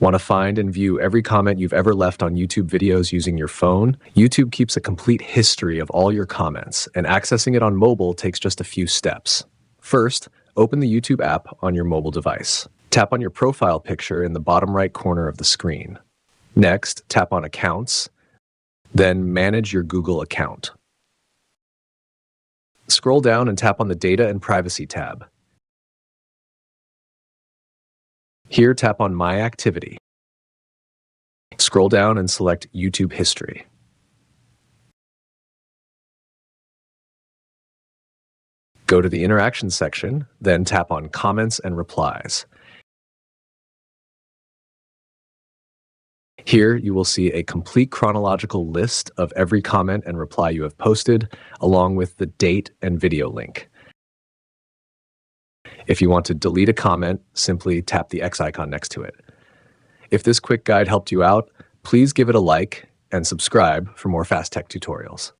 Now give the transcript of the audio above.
Want to find and view every comment you've ever left on YouTube videos using your phone? YouTube keeps a complete history of all your comments, and accessing it on mobile takes just a few steps. First, open the YouTube app on your mobile device. Tap on your profile picture in the bottom right corner of the screen. Next, tap on Accounts, then Manage your Google account. Scroll down and tap on the Data and Privacy tab. Here, tap on My Activity. Scroll down and select YouTube History. Go to the Interaction section, then tap on Comments and Replies. Here, you will see a complete chronological list of every comment and reply you have posted, along with the date and video link. If you want to delete a comment, simply tap the X icon next to it. If this quick guide helped you out, please give it a like and subscribe for more fast tech tutorials.